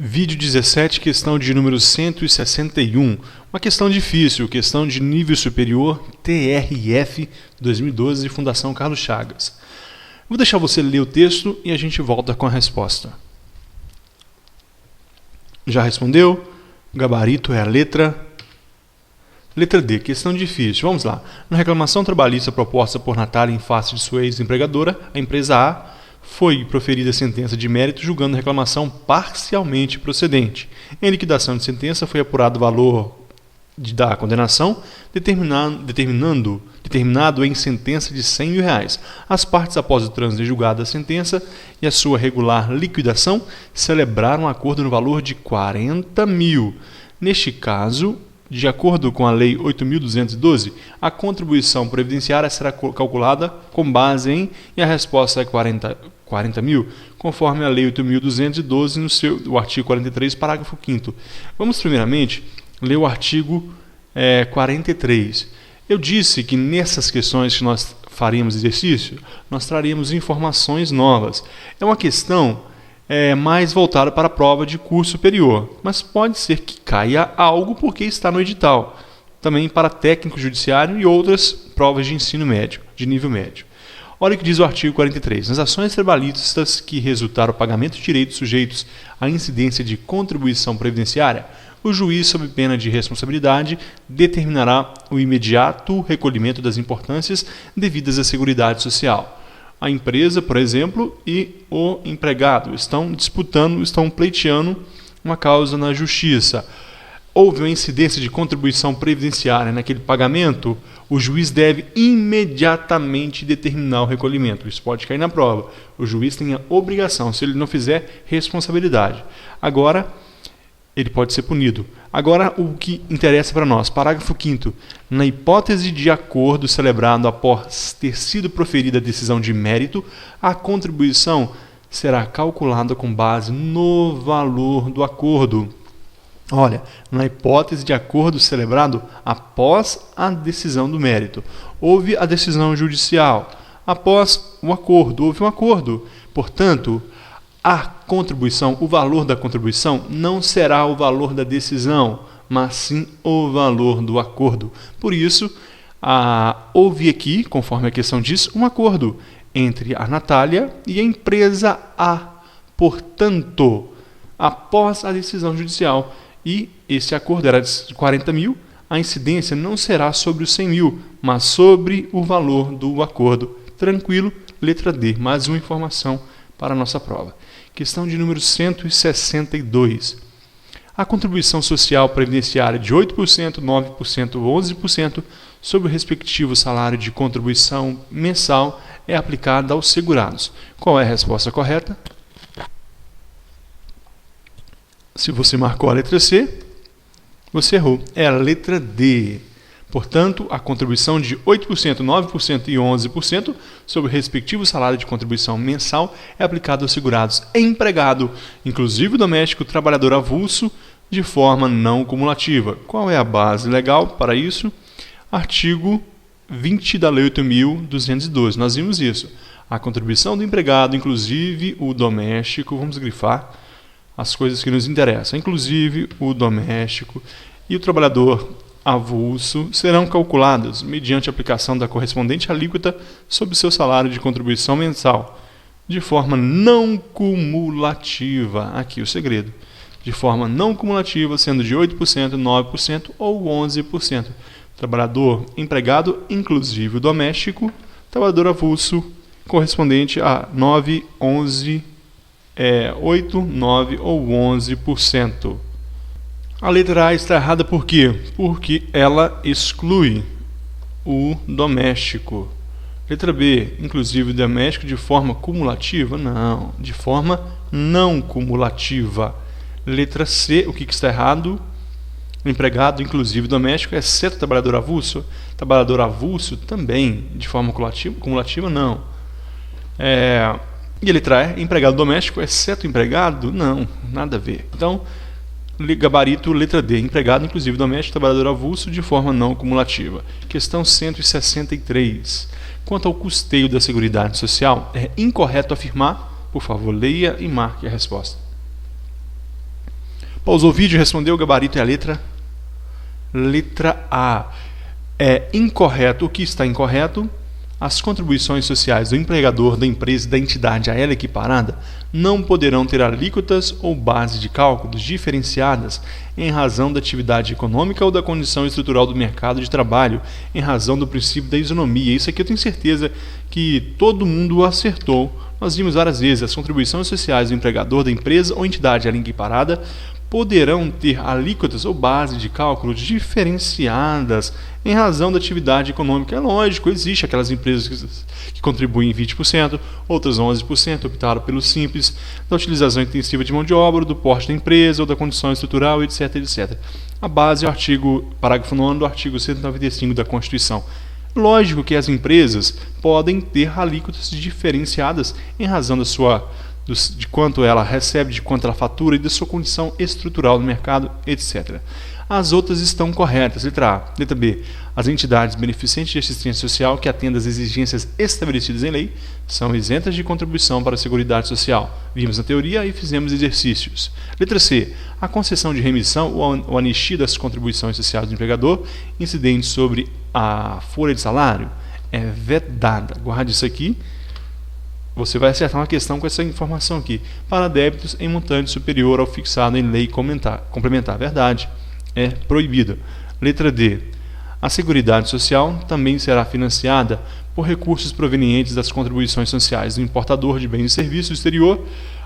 Vídeo 17, questão de número 161. Uma questão difícil, questão de nível superior, TRF 2012, Fundação Carlos Chagas. Vou deixar você ler o texto e a gente volta com a resposta. Já respondeu? O gabarito é a letra D, questão difícil. Vamos lá. Na reclamação trabalhista proposta por Natália em face de sua ex-empregadora, a empresa A foi proferida sentença de mérito julgando a reclamação parcialmente procedente. Em liquidação de sentença foi apurado o valor da condenação, determinado em sentença de R$100 mil. As partes, após o trânsito julgado da sentença e a sua regular liquidação, celebraram um acordo no valor de R$40 mil. Neste caso, de acordo com a Lei 8.212, a contribuição previdenciária será calculada com base em, e a resposta é 40 mil, conforme a Lei 8.212, no seu artigo 43, parágrafo 5º. Vamos primeiramente ler o artigo 43. Eu disse que nessas questões que nós faríamos exercício, nós traríamos informações novas. É uma questão mais voltada para a prova de curso superior, mas pode ser que caia algo porque está no edital, também para técnico judiciário e outras provas de ensino médio, de nível médio. Olha o que diz o artigo 43. Nas ações trabalhistas que resultaram o pagamento de direitos sujeitos à incidência de contribuição previdenciária, o juiz, sob pena de responsabilidade, determinará o imediato recolhimento das importâncias devidas à Seguridade Social. A empresa, por exemplo, e o empregado estão pleiteando uma causa na justiça. Houve uma incidência de contribuição previdenciária naquele pagamento, o juiz deve imediatamente determinar o recolhimento. Isso pode cair na prova. O juiz tem a obrigação, se ele não fizer, responsabilidade. Agora, ele pode ser punido. Agora, o que interessa para nós, parágrafo 5º. Na hipótese de acordo celebrado após ter sido proferida a decisão de mérito, a contribuição será calculada com base no valor do acordo. Olha, na hipótese de acordo celebrado após a decisão do mérito, houve a decisão judicial. Após o acordo, houve um acordo. Portanto, a contribuição, o valor da contribuição não será o valor da decisão, mas sim o valor do acordo. Por isso, houve aqui, conforme a questão diz, um acordo entre a Natália e a empresa A. Portanto, após a decisão judicial, e esse acordo era de 40 mil, a incidência não será sobre os 100 mil, mas sobre o valor do acordo. Tranquilo? Letra D. Mais uma informação para a nossa prova. Questão de número 162. A contribuição social previdenciária de 8%, 9% ou 11% sobre o respectivo salário de contribuição mensal é aplicada aos segurados. Qual é a resposta correta? Se você marcou a letra C, você errou. É a letra D. Portanto, a contribuição de 8%, 9% e 11% sobre o respectivo salário de contribuição mensal é aplicada aos segurados empregado, inclusive doméstico, trabalhador avulso, de forma não cumulativa. Qual é a base legal para isso? Artigo 20 da Lei 8.212. Nós vimos isso. A contribuição do empregado, inclusive o doméstico, vamos grifar as coisas que nos interessam, inclusive o doméstico e o trabalhador avulso, serão calculados mediante a aplicação da correspondente alíquota sobre o seu salário de contribuição mensal, de forma não cumulativa. Aqui o segredo. De forma não cumulativa, sendo de 8%, 9% ou 11%. Trabalhador empregado, inclusive o doméstico, trabalhador avulso, correspondente a 9, 11, 8, 9 ou 11%. A letra A está errada por quê? Porque ela exclui o doméstico. Letra B, inclusive o doméstico de forma cumulativa? Não, de forma não cumulativa. Letra C, o que está errado? O empregado, inclusive doméstico, exceto o trabalhador avulso. Trabalhador avulso também, de forma cumulativa? Não. E a letra E, empregado doméstico, exceto o empregado? Não, nada a ver. Então, gabarito, letra D, empregado, inclusive doméstico, trabalhador avulso, de forma não cumulativa. Questão 163. Quanto ao custeio da Seguridade Social, é incorreto afirmar, por favor, leia e marque a resposta. Pausou o vídeo, respondeu, o gabarito é a letra? Letra A. É incorreto. O que está incorreto? As contribuições sociais do empregador, da empresa e da entidade a ela equiparada não poderão ter alíquotas ou base de cálculos diferenciadas em razão da atividade econômica ou da condição estrutural do mercado de trabalho, em razão do princípio da isonomia. Isso aqui eu tenho certeza que todo mundo acertou. Nós vimos várias vezes, as contribuições sociais do empregador, da empresa ou entidade a ela equiparada poderão ter alíquotas ou base de cálculo diferenciadas em razão da atividade econômica. É lógico, existe aquelas empresas que contribuem 20%, outras 11%, optaram pelo simples, da utilização intensiva de mão de obra, do porte da empresa ou da condição estrutural, etc, etc. A base é o parágrafo 9º do artigo 195 da Constituição. Lógico que as empresas podem ter alíquotas diferenciadas em razão de quanto ela recebe, de quanto ela fatura e da sua condição estrutural no mercado, etc. As outras estão corretas. Letra A. Letra B. As entidades beneficentes de assistência social que atendam às exigências estabelecidas em lei são isentas de contribuição para a Seguridade Social. Vimos na teoria e fizemos exercícios. Letra C. A concessão de remissão ou anistia das contribuições sociais do empregador incidentes sobre a folha de salário é vedada. Guarde isso aqui. Você vai acertar uma questão com essa informação aqui. Para débitos em montante superior ao fixado em lei complementar. Verdade. É proibida. Letra D. A Seguridade Social também será financiada por recursos provenientes das contribuições sociais do importador de bens e serviços do exterior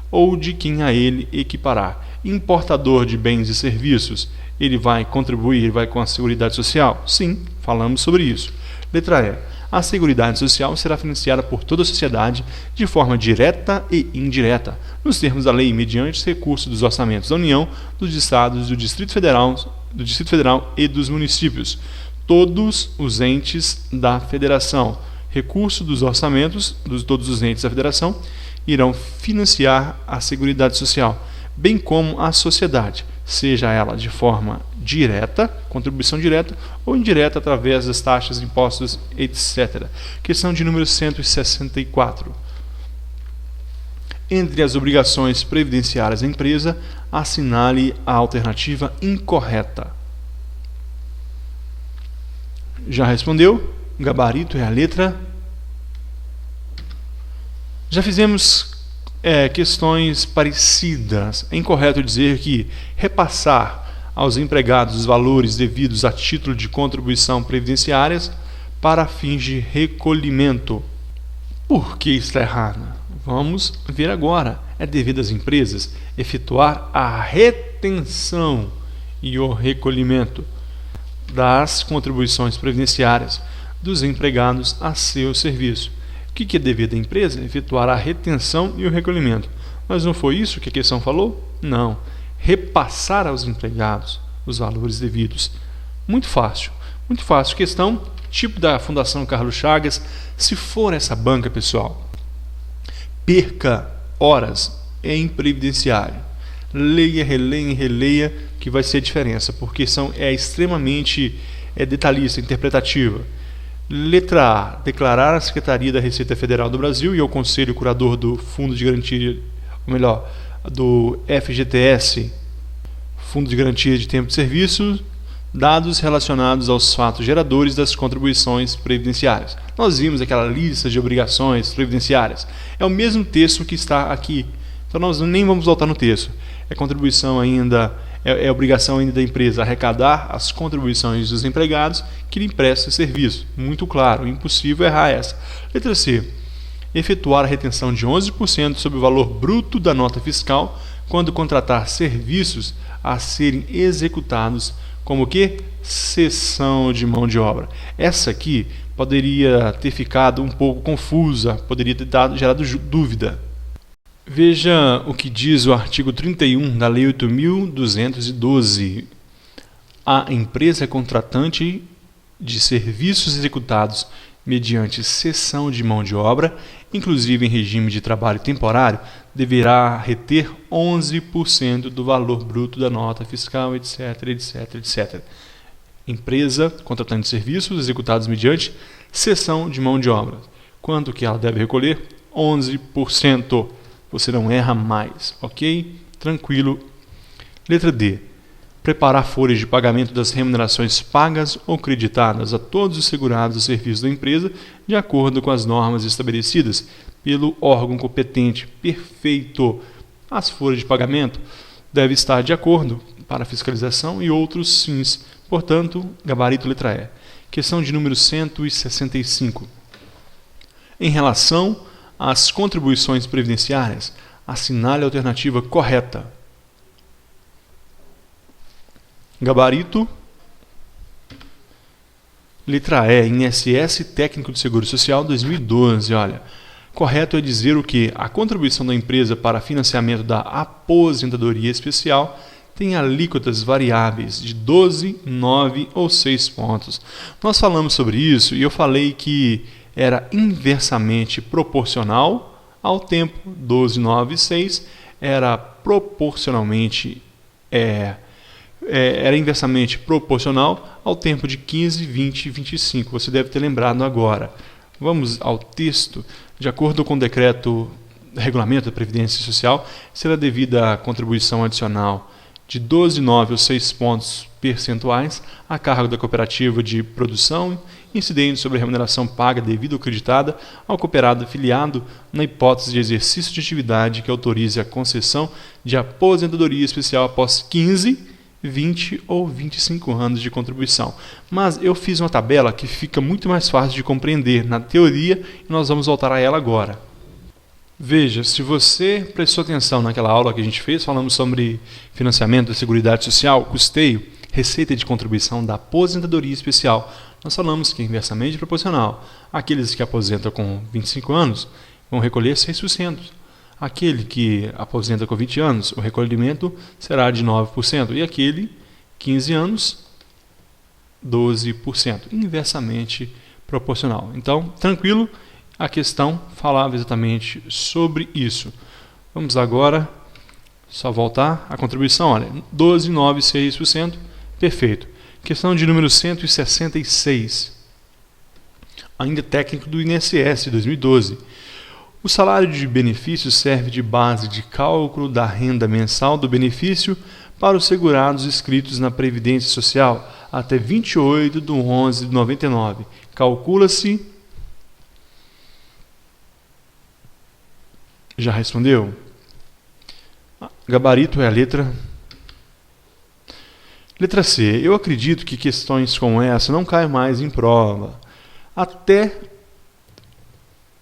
ou de quem a ele equiparar. Importador de bens e serviços, ele vai contribuir, vai com a Seguridade Social? Sim, falamos sobre isso. Letra E. A Seguridade Social será financiada por toda a sociedade de forma direta e indireta, nos termos da lei, mediante os recursos dos orçamentos da União, dos Estados, do Distrito Federal e dos municípios, todos os entes da Federação. Recursos dos orçamentos de todos os entes da Federação irão financiar a Seguridade Social, bem como a sociedade, seja ela de forma direta, contribuição direta, ou indireta através das taxas, impostos, etc. Questão de número 164. Entre as obrigações previdenciárias da empresa, assinale a alternativa incorreta. Já respondeu? O gabarito é a letra. Já fizemos questões parecidas. É incorreto dizer que repassar aos empregados os valores devidos a título de contribuição previdenciárias para fins de recolhimento. Por que está errado? Vamos ver agora. É devido às empresas efetuar a retenção e o recolhimento das contribuições previdenciárias dos empregados a seu serviço. O que é devido à empresa? Efetuar a retenção e o recolhimento. Mas não foi isso que a questão falou? Não. Repassar aos empregados os valores devidos. Muito fácil. Muito fácil. Questão tipo da Fundação Carlos Chagas. Se for essa banca, pessoal, perca horas em previdenciário. Leia, releia, que vai ser a diferença, porque é extremamente detalhista, interpretativa. Letra A. Declarar à Secretaria da Receita Federal do Brasil e ao Conselho Curador do Fundo de Garantia, ou melhor, do FGTS, Fundo de Garantia de Tempo de Serviço, dados relacionados aos fatos geradores das contribuições previdenciárias. Nós vimos aquela lista de obrigações previdenciárias. É o mesmo texto que está aqui. Então nós nem vamos voltar no texto. É contribuição ainda, é obrigação ainda da empresa arrecadar as contribuições dos empregados que lhe prestam serviço. Muito claro, impossível errar essa. Letra C. Efetuar a retenção de 11% sobre o valor bruto da nota fiscal quando contratar serviços a serem executados como que? Cessão de mão de obra. Essa aqui poderia ter ficado um pouco confusa, poderia ter gerado dúvida. Veja o que diz o artigo 31 da Lei 8.212. A empresa contratante de serviços executados mediante cessão de mão de obra, inclusive em regime de trabalho temporário, deverá reter 11% do valor bruto da nota fiscal, etc, etc, etc. Empresa contratante de serviços executados mediante cessão de mão de obra. Quanto que ela deve recolher? 11%. Você não erra mais, ok? Tranquilo. Letra D. Preparar folhas de pagamento das remunerações pagas ou creditadas a todos os segurados do serviço da empresa de acordo com as normas estabelecidas pelo órgão competente. Perfeito. As folhas de pagamento devem estar de acordo para fiscalização e outros fins. Portanto, gabarito letra E. Questão de número 165. Em relação às contribuições previdenciárias, assinale a alternativa correta. Gabarito letra E, INSS Técnico de Seguro Social 2012. Olha, correto é dizer o que a contribuição da empresa para financiamento da aposentadoria especial tem alíquotas variáveis de 12, 9 ou 6 pontos. Nós falamos sobre isso e eu falei que era inversamente proporcional ao tempo. 12, 9 e 6 era proporcionalmente era inversamente proporcional ao tempo de 15, 20 e 25. Você deve ter lembrado agora. Vamos ao texto. De acordo com o decreto regulamento da Previdência Social, será devida a contribuição adicional de 12, 9 ou 6 pontos percentuais a cargo da cooperativa de produção, incidente sobre a remuneração paga devida ou creditada ao cooperado afiliado na hipótese de exercício de atividade que autorize a concessão de aposentadoria especial após 15, 20 ou 25 anos de contribuição. Mas eu fiz uma tabela que fica muito mais fácil de compreender na teoria e nós vamos voltar a ela agora. Veja, se você prestou atenção naquela aula que a gente fez, falamos sobre financiamento da Seguridade Social, custeio, receita de contribuição da aposentadoria especial. Nós falamos que é inversamente proporcional. Aqueles que aposentam com 25 anos vão recolher 6%. Aquele que aposenta com 20 anos, o recolhimento será de 9%. E aquele, 15 anos, 12%. Inversamente proporcional. Então, tranquilo, a questão falava exatamente sobre isso. Vamos agora, só voltar à contribuição. Olha, 12, 9, 6%. Perfeito. Questão de número 166. Ainda técnico do INSS, 2012. O salário de benefício serve de base de cálculo da renda mensal do benefício para os segurados inscritos na Previdência Social até 28/11/99. Calcula-se... Já respondeu? Gabarito é a letra... Letra C. Eu acredito que questões como essa não caem mais em prova. Até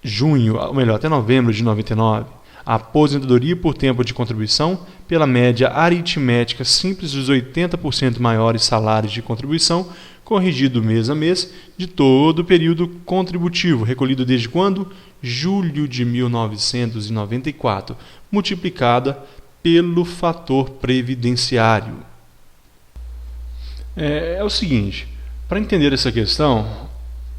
junho, ou melhor, até novembro de 99, a aposentadoria por tempo de contribuição, pela média aritmética simples dos 80% maiores salários de contribuição, corrigido mês a mês, de todo o período contributivo, recolhido desde quando? Julho de 1994, multiplicada pelo fator previdenciário. É o seguinte, para entender essa questão,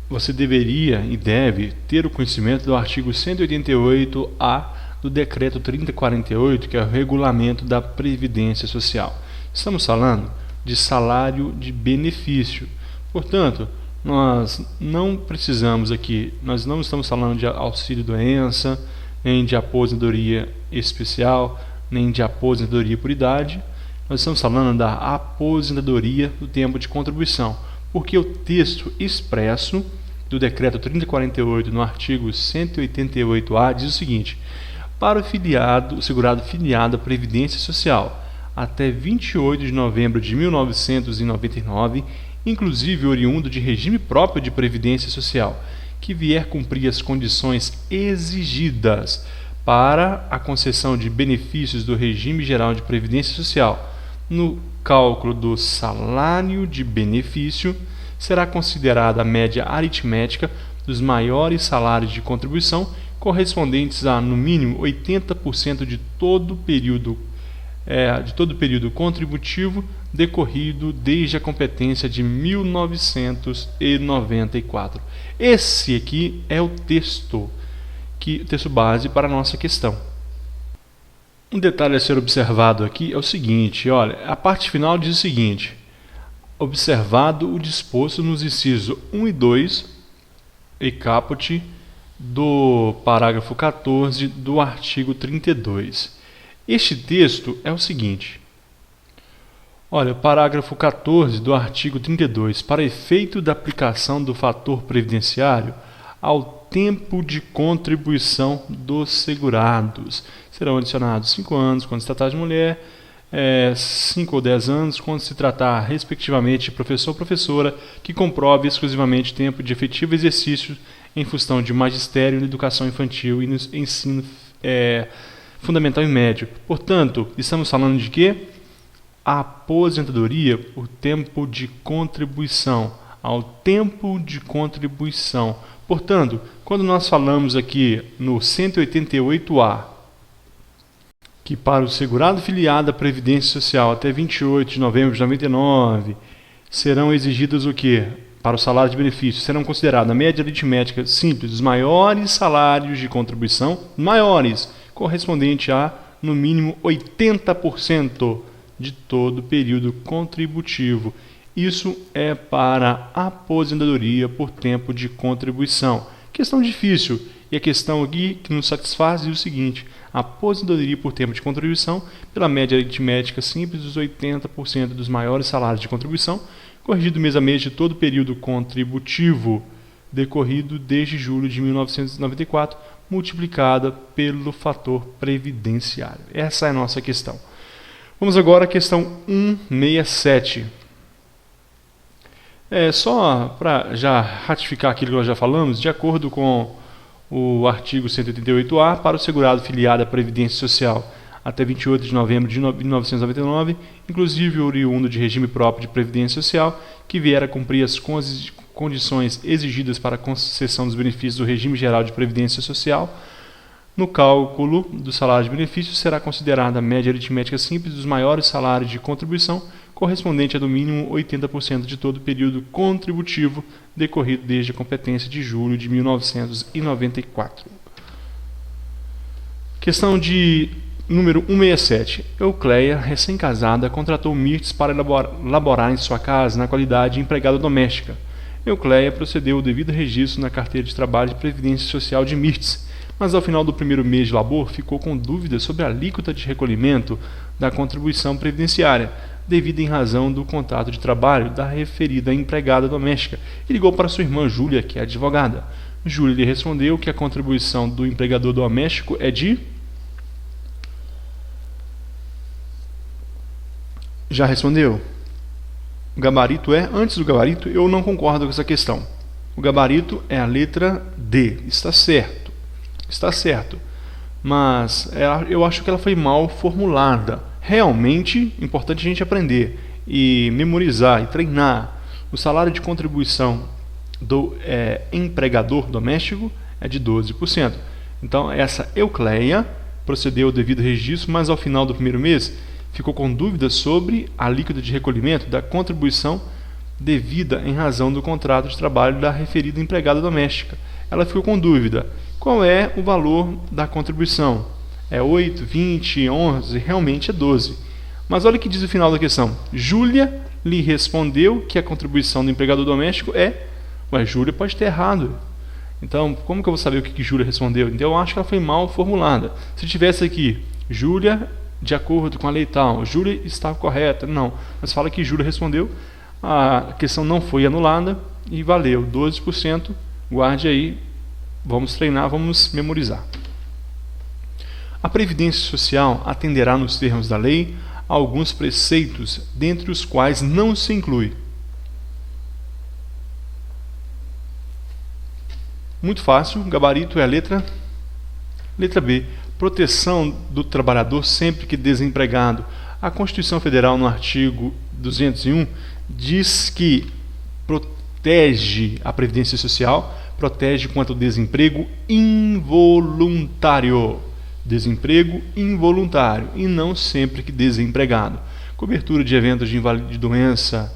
você deveria e deve ter o conhecimento do artigo 188-A do Decreto 3048, que é o Regulamento da Previdência Social. Estamos falando de salário de benefício. Portanto, nós não precisamos aqui, nós não estamos falando de auxílio-doença, nem de aposentadoria especial, nem de aposentadoria por idade. Nós estamos falando da aposentadoria do tempo de contribuição, porque o texto expresso do Decreto 3048, no artigo 188-A, diz o seguinte: para o segurado filiado à Previdência Social, até 28 de novembro de 1999, inclusive oriundo de regime próprio de Previdência Social, que vier cumprir as condições exigidas para a concessão de benefícios do regime geral de Previdência Social, no cálculo do salário de benefício, será considerada a média aritmética dos maiores salários de contribuição, correspondentes a, no mínimo, 80% de todo o período contributivo decorrido desde a competência de 1994. Esse aqui é o texto base para a nossa questão. Um detalhe a ser observado aqui é o seguinte, olha, a parte final diz o seguinte: observado o disposto nos incisos 1 e 2 e caput do parágrafo 14 do artigo 32. Este texto é o seguinte: Olha, parágrafo 14 do artigo 32. Para efeito da aplicação do fator previdenciário ao tempo de contribuição dos segurados, serão adicionados 5 anos quando se tratar de mulher, 5 ou 10 anos quando se tratar, respectivamente, de professor ou professora que comprove exclusivamente tempo de efetivo exercício em função de magistério na educação infantil e no ensino fundamental e médio. Portanto, estamos falando de quê? Aposentadoria por tempo de contribuição, ao tempo de contribuição. Portanto, quando nós falamos aqui no 188A, que para o segurado filiado à Previdência Social até 28 de novembro de 99 serão exigidas o quê? Para o salário de benefício, serão consideradas a média aritmética simples dos maiores salários de contribuição, maiores, correspondente a, no mínimo, 80% de todo o período contributivo. Isso é para aposentadoria por tempo de contribuição. Questão difícil, e a questão aqui que nos satisfaz é o seguinte: aposentadoria por tempo de contribuição pela média aritmética simples dos 80% dos maiores salários de contribuição, corrigido mês a mês de todo o período contributivo decorrido desde julho de 1994, multiplicada pelo fator previdenciário. Essa é a nossa questão. Vamos agora à questão 167. Só para já ratificar aquilo que nós já falamos, de acordo com o artigo 188A, para o segurado filiado à Previdência Social até 28 de novembro de 1999, inclusive oriundo de regime próprio de Previdência Social, que vier a cumprir as condições exigidas para a concessão dos benefícios do regime geral de Previdência Social, no cálculo do salário de benefício será considerada a média aritmética simples dos maiores salários de contribuição, correspondente a no mínimo 80% de todo o período contributivo decorrido desde a competência de julho de 1994. Questão de número 167. Eucleia, recém-casada, contratou Mirtes para laborar em sua casa na qualidade de empregada doméstica. Eucleia procedeu ao devido registro na carteira de trabalho de Previdência Social de Mirtes, mas ao final do primeiro mês de labor ficou com dúvidas sobre a alíquota de recolhimento da contribuição previdenciária, devido em razão do contrato de trabalho da referida empregada doméstica, e ligou para sua irmã Júlia, que é advogada. Júlia lhe respondeu que a contribuição do empregador doméstico é de... Já respondeu? O gabarito é... Antes do gabarito, eu não concordo com essa questão. O gabarito é a letra D. Está certo. Está certo. Mas eu acho que ela foi mal formulada. Realmente, importante a gente aprender e memorizar e treinar. O salário de contribuição do empregador doméstico é de 12%. Então, essa Eucleia procedeu ao devido registro, mas ao final do primeiro mês ficou com dúvidas sobre a alíquota de recolhimento da contribuição devida em razão do contrato de trabalho da referida empregada doméstica. Ela ficou com dúvida. Qual é o valor da contribuição? É 8, 20, 11? Realmente é 12. Mas olha o que diz o final da questão. Júlia lhe respondeu que a contribuição do empregador doméstico é... Mas Júlia pode ter errado. Então, como que eu vou saber o que Júlia respondeu? Então, eu acho que ela foi mal formulada. Se tivesse aqui, Júlia, de acordo com a lei tal, Júlia está correta. Não. Mas fala que Júlia respondeu, a questão não foi anulada e valeu 12%. Guarde aí. Vamos treinar, vamos memorizar. A Previdência Social atenderá nos termos da lei a alguns preceitos, dentre os quais não se inclui. Muito fácil, gabarito é a letra B. Proteção do trabalhador sempre que desempregado. A Constituição Federal, no artigo 201, diz que protege a Previdência Social, protege contra o desemprego involuntário. Desemprego involuntário e não sempre que desempregado. Cobertura de eventos de doença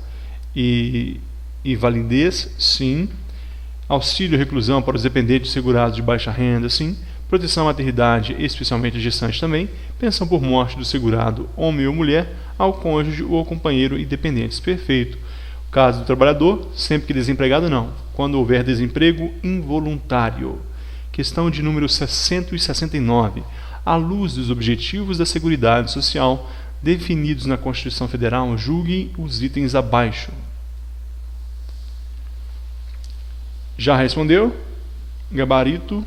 e invalidez, sim. Auxílio reclusão para os dependentes segurados de baixa renda, sim. Proteção à maternidade, especialmente a gestante também. Pensão por morte do segurado, homem ou mulher, ao cônjuge ou ao companheiro e dependentes. Perfeito. O caso do trabalhador, sempre que desempregado, não. Quando houver desemprego involuntário. Questão de número 669. À luz dos objetivos da Seguridade Social, definidos na Constituição Federal. Julgue os itens abaixo. Já respondeu? Gabarito.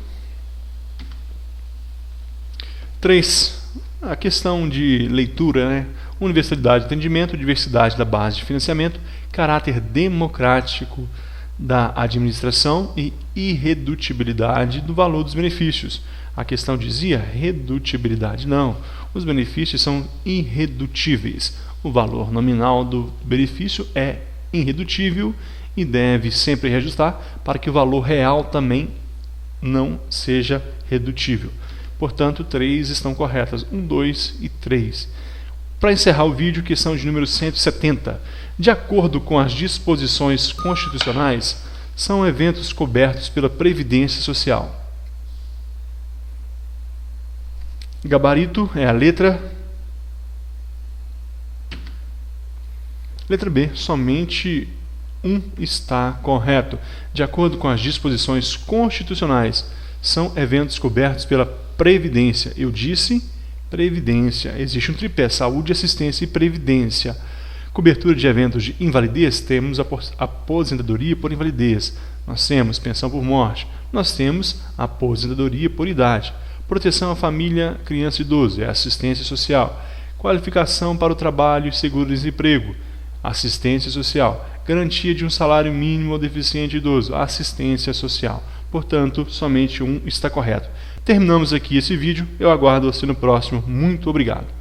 3. A questão de leitura, né? Universalidade do atendimento, diversidade da base de financiamento, caráter democrático da administração e irredutibilidade do valor dos benefícios. A questão dizia redutibilidade. Não, os benefícios são irredutíveis. O valor nominal do benefício é irredutível e deve sempre reajustar para que o valor real também não seja redutível. Portanto, 3 estão corretas, 1, 2 e 3. Para encerrar o vídeo, questão de número 170. De acordo com as disposições constitucionais, são eventos cobertos pela Previdência Social. Gabarito é a letra B. Somente 1 está correto. De acordo com as disposições constitucionais, são eventos cobertos pela Previdência. Eu disse Previdência. Existe um tripé: saúde, assistência e previdência. Cobertura de eventos de invalidez, temos a aposentadoria por invalidez. Nós temos pensão por morte. Nós temos aposentadoria por idade. Proteção à família, criança e idoso, é assistência social. Qualificação para o trabalho e seguro-desemprego, assistência social. Garantia de um salário mínimo ao deficiente idoso, assistência social. Portanto, somente 1 está correto. Terminamos aqui esse vídeo. Eu aguardo você no próximo. Muito obrigado.